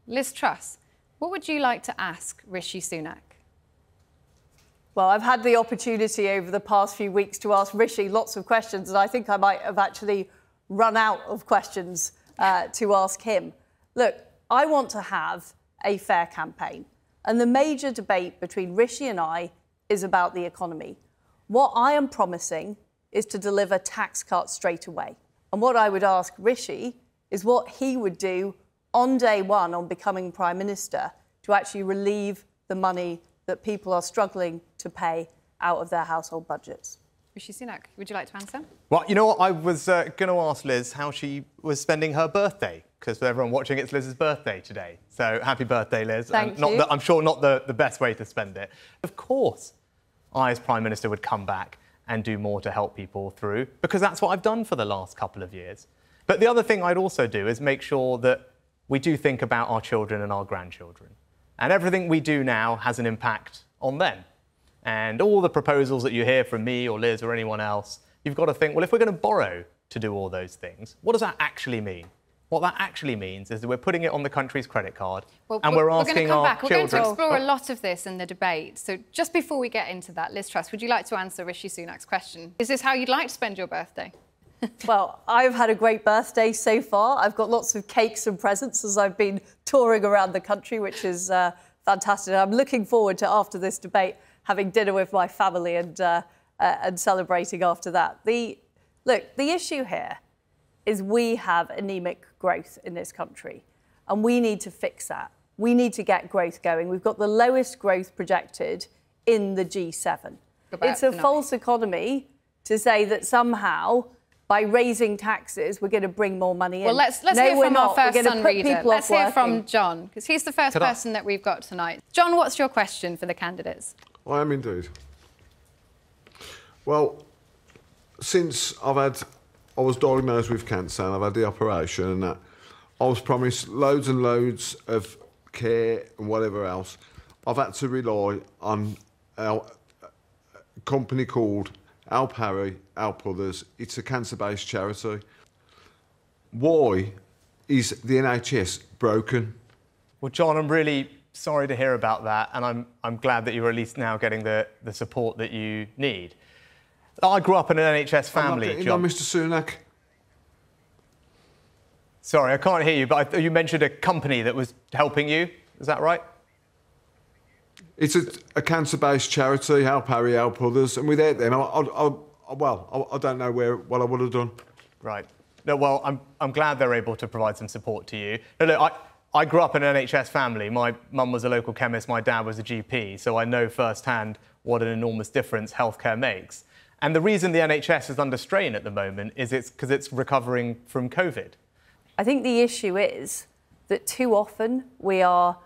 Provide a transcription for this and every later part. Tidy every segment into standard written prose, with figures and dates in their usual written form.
Liz Truss, what would you like to ask Rishi Sunak? Well, I've had the opportunity over the past few weeks to ask Rishi lots of questions, and I think I might have actually run out of questions to ask him. Look, I want to have a fair campaign, and the major debate between Rishi and I is about the economy. What I am promising is to deliver tax cuts straight away. And what I would ask Rishi is what he would do on day one on becoming Prime Minister to actually relieve the money that people are struggling to pay out of their household budgets. Rishi Sunak, would you like to answer? Well, you know what? I was going to ask Liz how she was spending her birthday, because for everyone watching, it's Liz's birthday today. So happy birthday, Liz. Thank you. I'm sure not the best way to spend it. Of course, I, as Prime Minister, would come back and do more to help people through, because that's what I've done for the last couple of years. But the other thing I'd also do is make sure that we do think about our children and our grandchildren. And everything we do now has an impact on them. And all the proposals that you hear from me or Liz or anyone else, you've got to think, well, if we're going to borrow to do all those things, what does that actually mean? What that actually means is that we're putting it on the country's credit card and we're asking our children... We're going to explore a lot of this in the debate. So just before we get into that, Liz Truss, would you like to answer Rishi Sunak's question? Is this how you'd like to spend your birthday? Well, I've had a great birthday so far. I've got lots of cakes and presents as I've been touring around the country, which is fantastic. I'm looking forward to, after this debate, having dinner with my family and celebrating after that. Look, the issue here is we have anemic growth in this country, and we need to fix that. We need to get growth going. We've got the lowest growth projected in the G7. It's a false economy to say that somehow, by raising taxes, we're going to bring more money in. Well, let's hear from our first Sun reader. Let's hear from John, because he's the first person that we've got tonight. John, what's your question for the candidates? I am indeed. Well, since I was diagnosed with cancer and I've had the operation and that, I was promised loads and loads of care and whatever else. I've had to rely on a company called Help Others. It's a cancer-based charity. Why is the NHS broken? Well, John, I'm really sorry to hear about that, and I'm glad that you're at least now getting the support that you need. I grew up in an NHS family, I'm not John. Mr. Sunak. Sorry, I can't hear you, but you mentioned a company that was helping you. Is that right? It's a cancer-based charity, Help Others, and without them, I don't know what I would have done. Right. No, well, I'm glad they're able to provide some support to you. No, look, I grew up in an NHS family. My mum was a local chemist, my dad was a GP, so I know firsthand what an enormous difference healthcare makes. And the reason the NHS is under strain at the moment is because it's recovering from COVID. I think the issue is that too often we are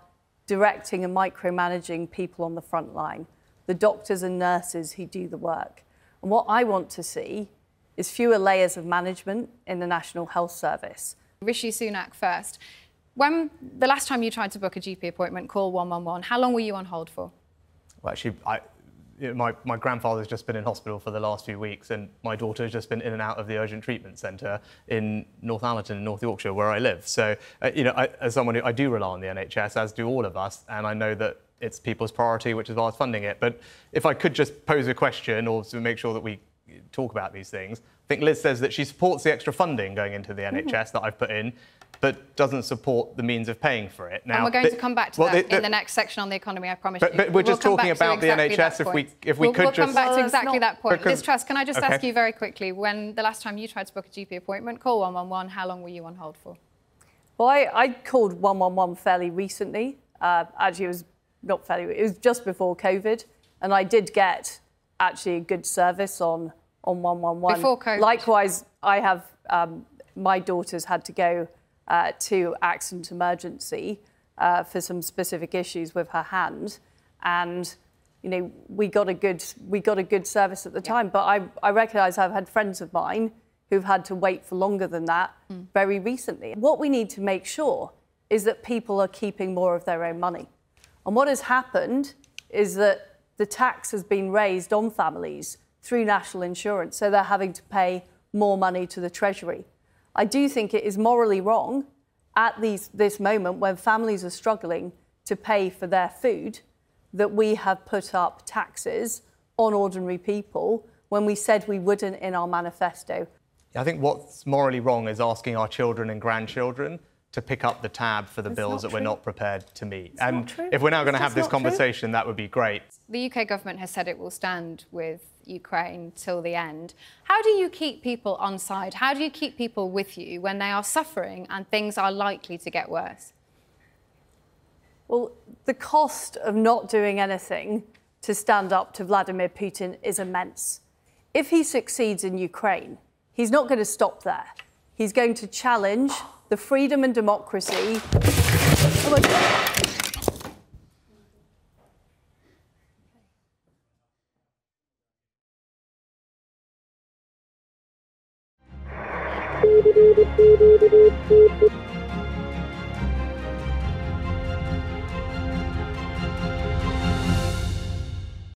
directing and micromanaging people on the front line, the doctors and nurses who do the work. And what I want to see is fewer layers of management in the National Health Service. Rishi Sunak first. When the last time you tried to book a GP appointment, call 111, how long were you on hold for? Well, actually, my grandfather's just been in hospital for the last few weeks, and my daughter's just been in and out of the urgent treatment centre in Northallerton, North Yorkshire, where I live. So, as someone who I do rely on the NHS, as do all of us, and I know that it's people's priority, which is why I was funding it. But if I could just pose a question, or to make sure that we talk about these things, I think Liz says that she supports the extra funding going into the NHS that I've put in, but doesn't support the means of paying for it. Now, and we're going to come back to that in the next section on the economy, I promise you. But we're just talking about the NHS. If we could we'll just... come back to exactly that point. Liz Truss, can I just ask you very quickly, when the last time you tried to book a GP appointment, call 111, how long were you on hold for? Well, I called 111 fairly recently. Actually, it was not fairly... It was just before COVID, and I did get, actually, a good service on 111. Before COVID? Likewise, I have... my daughter's had to go to accident emergency for some specific issues with her hand, and we got a good service at the time. But I recognise I've had friends of mine who've had to wait for longer than that very recently. What we need to make sure is that people are keeping more of their own money, and what has happened is that the tax has been raised on families through national insurance, so they're having to pay more money to the Treasury. I do think it is morally wrong at this moment when families are struggling to pay for their food, that we have put up taxes on ordinary people when we said we wouldn't in our manifesto. I think what's morally wrong is asking our children and grandchildren to pick up the tab for the bills that we're not prepared to meet. And if we're now going to have this conversation, that would be great. The UK government has said it will stand with Ukraine till the end. How do you keep people on side? How do you keep people with you when they are suffering and things are likely to get worse? Well, the cost of not doing anything to stand up to Vladimir Putin is immense. If he succeeds in Ukraine, he's not going to stop there. He's going to challenge the freedom and democracy. Oh my God.